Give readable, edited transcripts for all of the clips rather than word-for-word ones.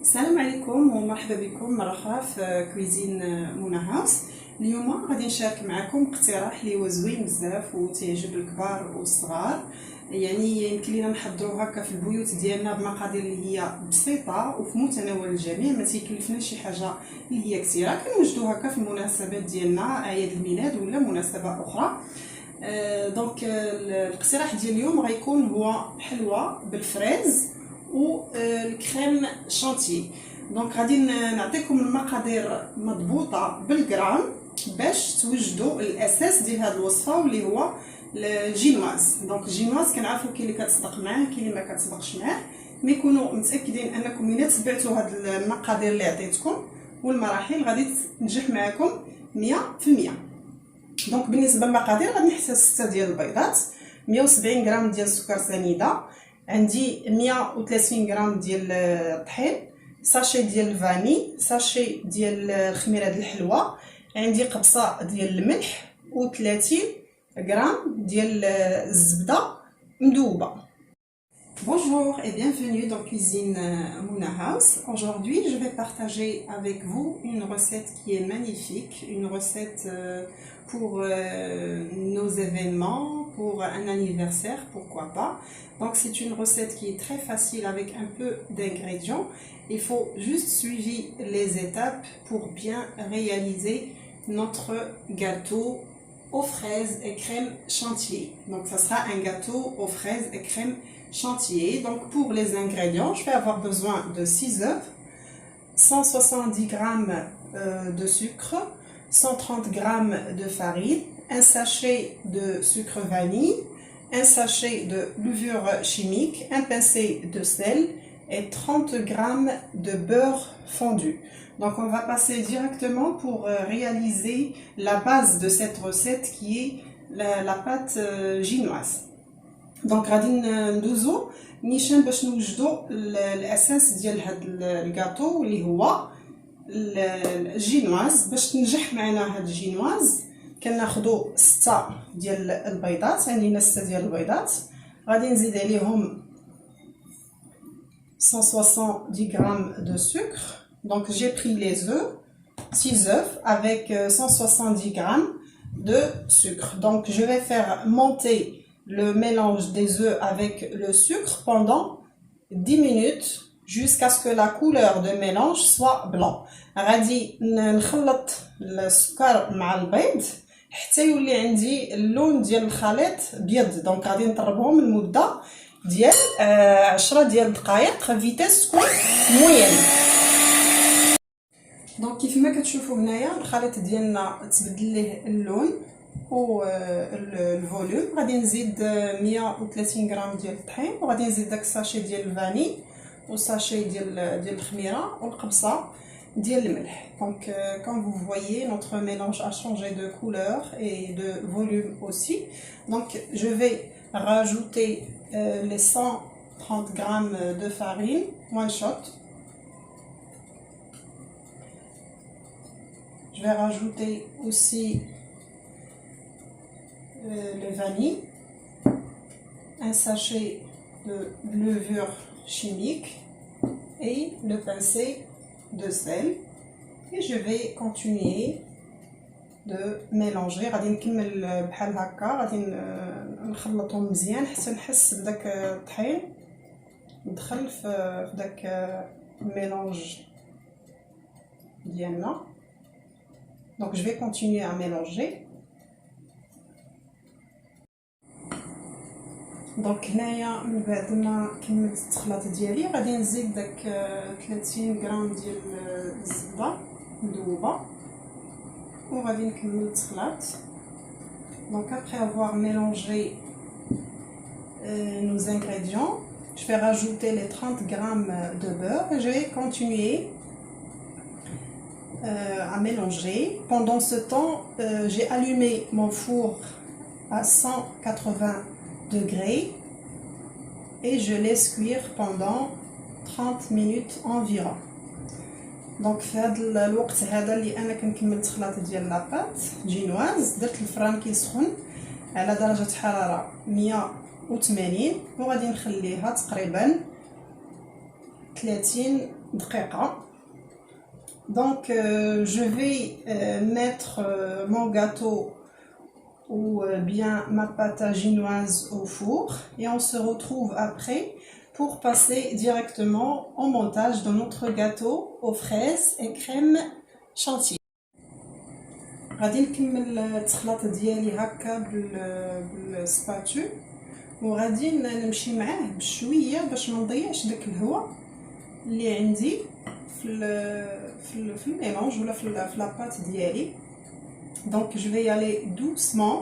السلام عليكم ومرحبا بكم مرة أخرى في كويزين منى هاوس. اليوم غادي نشارك معكم اقتراح اللي هو زوين بزاف وتيعجب الكبار والصغار. يعني يمكن لينا نحضروا هكا في البيوت ديالنا بمقادير اللي هي بسيطه وفي متناول الجميع، ما تيكلفنا شي حاجه اللي هي كثيره. كنوجدوا هكا في المناسبات ديالنا، اعياد الميلاد ولا مناسبه اخرى. دونك الاقتراح ديال اليوم غيكون هو حلوه بالفريز والكريم شانتي. دونك غادي نعطيكم المقادير مضبوطه بالغرام باش توجدوا الاساس ديال هذه الوصفه واللي هو الجينواز. دونك الجينواز كنعرفوا كاين اللي كتصدق معاه كاين اللي ما كتصدقش معاه، مي كونوا متاكدين انكم ملي تبعتوا هاد المقادير اللي عطيتكم والمراحل غادي تنجح معكم 100%. دونك بالنسبه للمقادير غادي نحتاج 6 ديال البيضات، 170 غرام ديال السكر سنيده، عندي 130 غرام ديال الطحين، ساشي ديال الفاني، ساشي ديال الخميره ديال الحلوى، عندي قبصه ديال الملح و30 grammes ديال الزبده مذوبه. Bonjour et bienvenue dans Cuisine Mouna House. Aujourd'hui, je vais partager avec vous une recette qui est magnifique, une recette pour nos événements, pour un anniversaire, pourquoi pas. Donc c'est une recette qui est très facile avec un peu d'ingrédients. Il faut juste suivre les étapes pour bien réaliser notre gâteau aux fraises et crème chantilly. Donc ça sera un gâteau aux fraises et crème chantilly. Donc pour les ingrédients, je vais avoir besoin de 6 œufs, 170 grammes de sucre, 130 grammes de farine, un sachet de sucre vanille, un sachet de levure chimique, un pincé de sel et 30 grammes de beurre fondu. Donc on va passer directement pour réaliser la base de cette recette qui est la pâte génoise. Donc غادي ندوزو نيشان باش نوجدوا الاساس ديال هذا الكاطو اللي هو الجينواز. باش تنجح معنا هذا الجينواز كناخذوا 6 ديال البيضات، عندنا 6 ديال البيضات، غادي نزيد عليهم 170 grammes de sucre. Donc j'ai pris les œufs, 6 œufs avec 170 grammes de sucre. Donc je vais faire monter le mélange des œufs avec le sucre pendant 10 minutes jusqu'à ce que la couleur de mélange soit blanc. غادي نخلط السكر مع البيض حتى يولي عندي اللون ديال الخليط بيض. دونك غادي نطربهم لمده ديال 10 ديال الدقائق، فيتاس تكون موين. دونك كيف ما كتشوفوا هنايا الخليط ديالنا تبدل ليه اللون والفوليوم. غادي نزيد 130 غرام ديال الطحين، وغادي نزيد داك الساشي ديال الفاني وساشي ديال الخميره والقبصه ديال الملح. Donc comme vous voyez, notre mélange a changé de couleur et de volume aussi. Donc je vais rajouter les 130 grammes de farine one shot. Je vais rajouter aussi le vanille, un sachet de levure chimique et le pincé de sel. Et je vais continuer de mélanger. غادي نكمل بحال هكا، غادي نخلطهم مزيان حتى نحس بداك الطحين ندخل في داك الميلانج ديالنا. Donc je vais continuer à mélanger. دونك هنايا من بعد ما كملت التخليط ديالي غادي نزيد داك 30 غرام ديال الزبده مذوبه وغادي نكمل التخليط. Donc après avoir mélangé nos ingrédients, je vais rajouter les 30 grammes de beurre et je vais continuer à mélanger. Pendant ce temps, j'ai allumé mon four à 180 degrés et je laisse cuire pendant 30 minutes environ. Donc في هذا الوقت هذا اللي انا كنكمل التخليط ديال لاباط جينواز، درت الفران كيسخن على درجه حراره 180 وغادي نخليها تقريبا 30 دقيقة. Donc je vais mettre mon gâteau ou bien ma pâte aginoise au four et on se retrouve après pour passer directement au montage de notre gâteau aux fraises et crème chantilly. غادي نكمل التخلاط ديالي هكا بالسباتو وغادي نمشي معاه بشويه باش ما نضيعش داك الهواء اللي عندي في الميلونج ولا في لاباط ديالي. Donc je vais y aller doucement,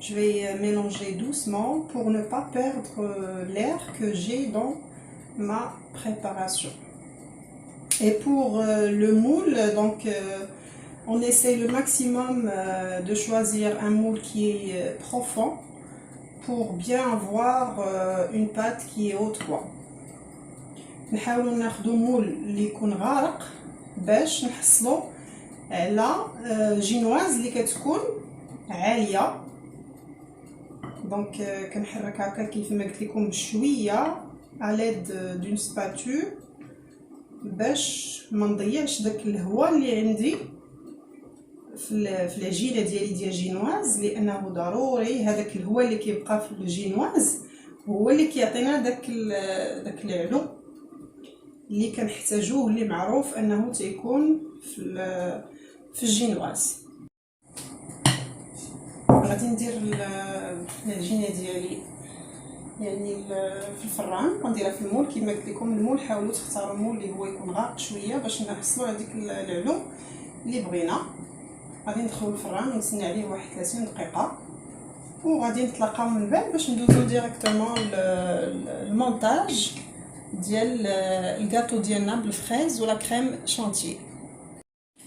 je vais mélanger doucement pour ne pas perdre l'air que j'ai dans ma préparation. Et pour le moule, donc on essaie le maximum de choisir un moule qui est profond pour bien avoir une pâte qui est haute quoi. نحاولوا ناخذوا مول اللي يكون غارق باش نحصلوا على جينواز اللي كتكون عاليه. دونك كنحرك هكا كيف ما قلت لكم بشويه على يد دون سباتو باش ما نضيعش داك الهواء اللي عندي في العجينه ديالي ديال جينواز، لانه ضروري هذاك الهواء اللي كيبقى في الجينواز هو اللي كيعطينا داك العلو اللي كنحتاجوه، اللي معروف انه تيكون في الجينواز. غادي ندير العجينه ديالي يعني في الفران ونديرها في المول. كما قلت لكم المول حاولوا تختاروا المول اللي هو يكون غارق شويه باش نحصلوا على ديك العلو اللي بغينا. غادي ندخلوا الفران ونستنى عليه واحد 30 دقيقه وغادي نتلاقاو من بعد باش ندوزو ديريكتومون المونتاج ديال الكاطو ديالنا بالفريز ولا كريم شانتيي.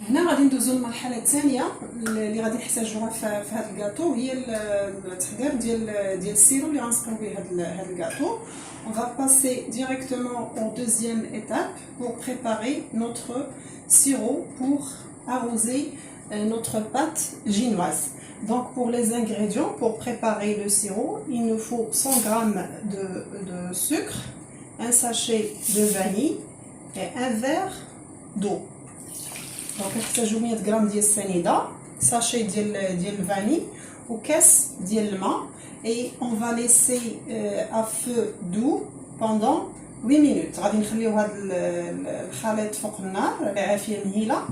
هنا غادي ندوزو للمرحله الثانيه اللي غادي نحتاجوها في هذا الكاطو، هي التحضير ديال السيرو اللي غنسقيو به هذا الكاطو. On va passer directement au deuxième étape pour préparer notre sirop pour arroser notre pâte ginoise. Donc pour les ingrédients, pour préparer le sirop, il nous faut 100 g de sucre, un sachet de vanille et un verre d'eau. Donc نحتاجو 100 g ديال السنيده، sachet ديال الفاني وكاس ديال الماء. et on va laisser à feu doux pendant 8 minutes. غادي نخليو هذا الخليط فوق النار على عافيه مهيله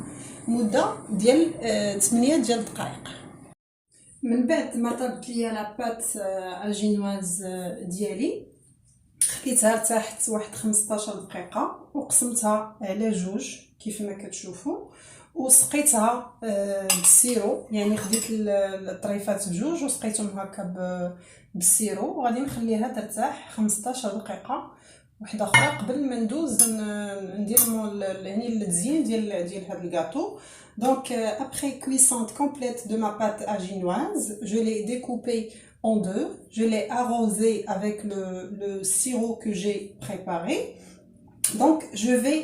مده ديال 8 ديال الدقائق. من بعد ما طابت ليا لاباط اجينواز ديالي خليتها ارتاحت واحد 15 دقيقه وقسمتها على جوج كيف ما كتشوفوا وسقيتها بالسيرو. يعني خديت الطريفات بجوج وسقيتهم هكا بالسيرو وغادي نخليها ترتاح 15 دقيقه وحده اخرى قبل ما ندوز ندير يعني التزيين ديال هذا الكاطو. Donc après cuisson complète de ma pâte aginoise, je l'ai découpée en deux, je l'ai arrosée avec le sirop que j'ai préparé. Donc je vais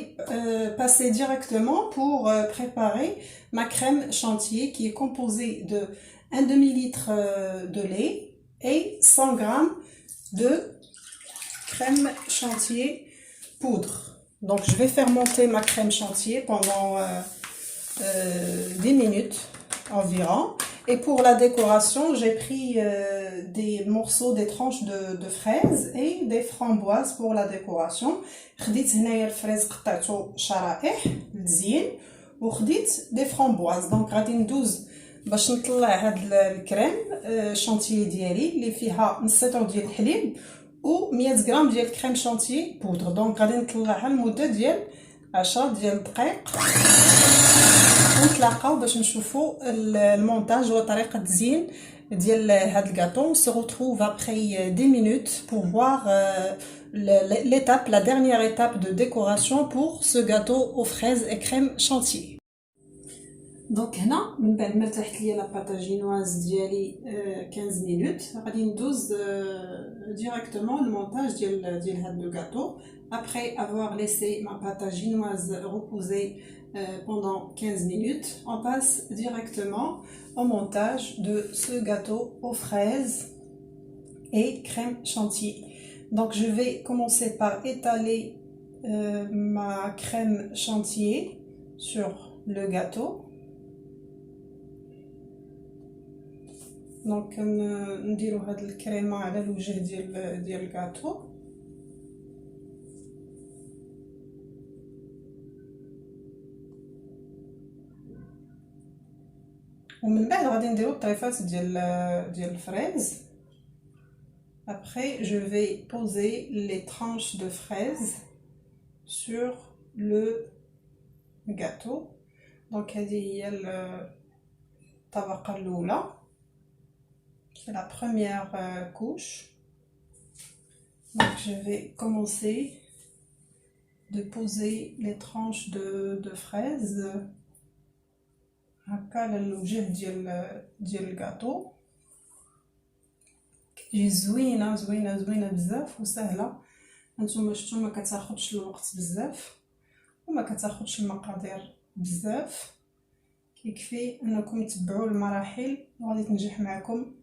passer directement pour préparer ma crème chantilly qui est composée de 1 demi-litre de lait et 100 g de crème chantilly poudre. Donc je vais faire monter ma crème chantilly pendant 10 minutes environ. Et pour la décoration, j'ai pris des morceaux, des tranches de fraises et des framboises pour la décoration. خديت هنايا الفريز قطعته شرائح للتزيين وخديت دي فramboises. دونك غادي ندوز باش نطلع هاد الكريم شانتيي ديالي اللي فيها نص لتر ديال الحليب و 100 غرام ديال الكريم شانتيي بودر. دونك غادي نطلعها لمده ديال 10 ديال الدقائق ونتلاقاو باش نشوفوا المونتاج وطريقه التزيين ديال هاد الكاطو. On se retrouve après 10 minutes pour voir l'étape, la dernière étape de décoration pour ce gâteau aux fraises et crème chantilly. Donc هنا من بعد ما ارتاحت ليا لاباط جينواز ديالي 15 minutes غادي ندوز directement المونتاج ديال هاد لو gâteau. Après avoir laissé ma pâte ginoise reposer pendant 15 minutes, on passe directement au montage de ce gâteau aux fraises et crème chantilly. Donc je vais commencer par étaler ma crème chantilly sur le gâteau. دونك نديرو هاد الكريمه على الوجه ديال الكاطو. ومن بعد غادي نديرو الطريفات ديال الفريز. Après je vais poser les tranches de fraises sur le gâteau. Donc هذه هي الطبقه الاولى. C'est la première couche. Donc je vais commencer de poser les tranches de fraises هكا على الوجه ديال الكاطو. كتجي زوينه بزاف وسهله. هانتوما شفتوا ما كتاخذش الوقت بزاف وما كتاخذش المقادير بزاف، كيكفي انكم تتبعوا المراحل وغادي تنجح معكم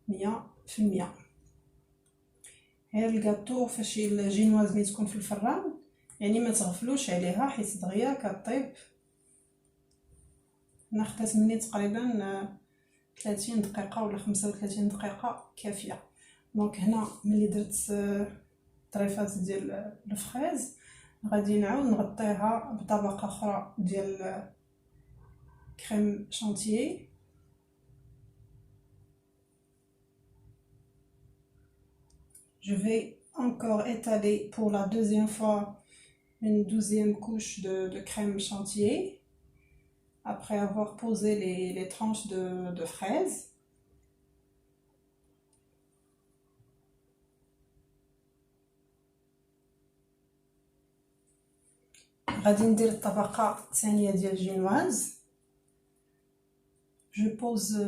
100%. هي الكاطو فاش الجينواز ملي تكون في الفران يعني ما تغفلوش عليها حيت دغيا كطيب. انا خدات مني تقريبا 30 دقيقه ولا 35 دقيقه كافيه. دونك هنا ملي درت طريفات ديال الفريز غادي نعاود نغطيها بطبقه اخرى ديال كريم شانتيي. Je vais encore étaler pour la deuxième fois une 12e couche de crème chantilly après avoir posé les tranches de fraises. غادي ندير الطبقة الثانية ديال الجينواز. Je pose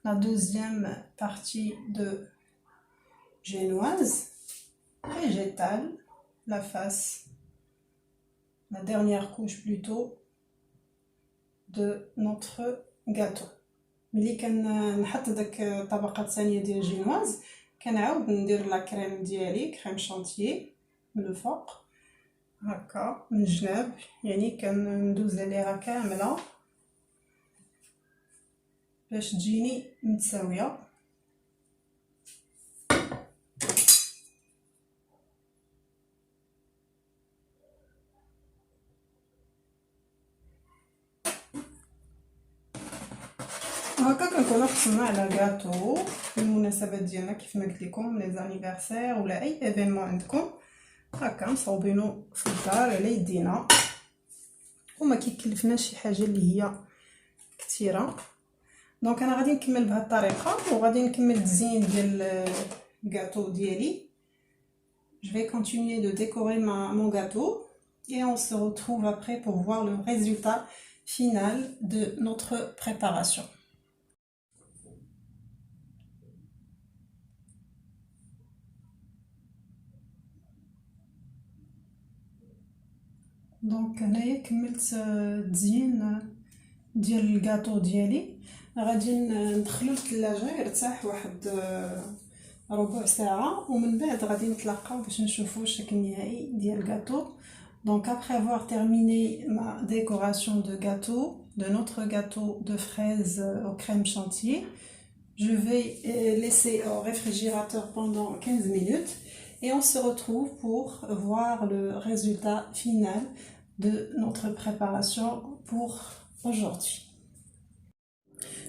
la deuxième partie de génoise et j'étale la face, la dernière couche plutôt de notre gâteau. ملي كنحط داك الطبقه الثانيه ديال الجينواز كنعاود ندير لا كريم ديالي كريم شانتيي من الفوق هكا من الجناب، يعني كندوز عليها كامله باش تجيني متساويه. وهكا كنكونو حصلنا على كاطو في المناسبات ديالنا كيف ما قلت لكم لي زانيفرسير ولا اي ايفينمون عندكم هكا مصوبينو في الدار على يدينا وما كيكلفناش شي حاجه اللي هي كثيره. دونك انا غادي نكمل بهذه الطريقه وغادي نكمل التزيين ديال الكاطو ديالي. Je vais continuer de décorer mon gâteau et on se retrouve après pour voir le résultat final de notre préparation. دونك هنايا كملت التزيين ديال الكاطو ديالي. غادي ندخلو للثلاجه يرتاح واحد ربع ساعه ومن بعد غادي نتلاقاو باش نشوفوا الشكل النهائي ديال الكاطو. Donc après avoir terminé ma décoration de gâteau, de notre gâteau de fraises aux crème chantilly, je vais laisser au réfrigérateur pendant 15 minutes et on se retrouve pour voir le résultat final de notre préparation pour aujourd'hui.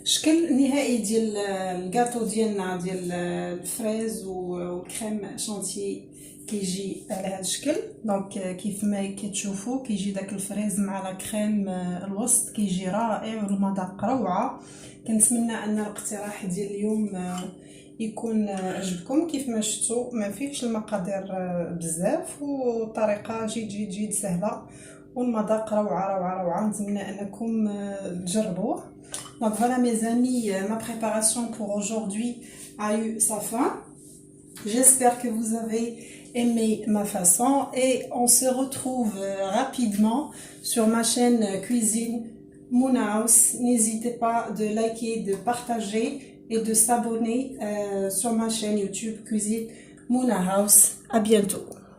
الشكل النهائي ديال الكاطو ديالنا ديال الفريز والكريم شانتيي كيجي على هذا الشكل. دونك كيف ما كتشوفوا كيجي داك الفريز مع لا كريم الوسط كيجي رائع والمذاق روعه. كنتمنى ان الاقتراح ديال اليوم يكون عجبكم. كيف ما شفتوا ما فيهش المقادير بزاف والطريقه جد سهله والمذاق روعه. نتمنى انكم تجربوه. Donc voilà mes amis, ma préparation pour aujourd'hui a eu sa fin. J'espère que vous avez aimé ma façon et on se retrouve rapidement sur ma chaîne Cuisine Mouna House. N'hésitez pas de liker, de partager et de s'abonner sur ma chaîne YouTube Cuisine Mouna House. À bientôt.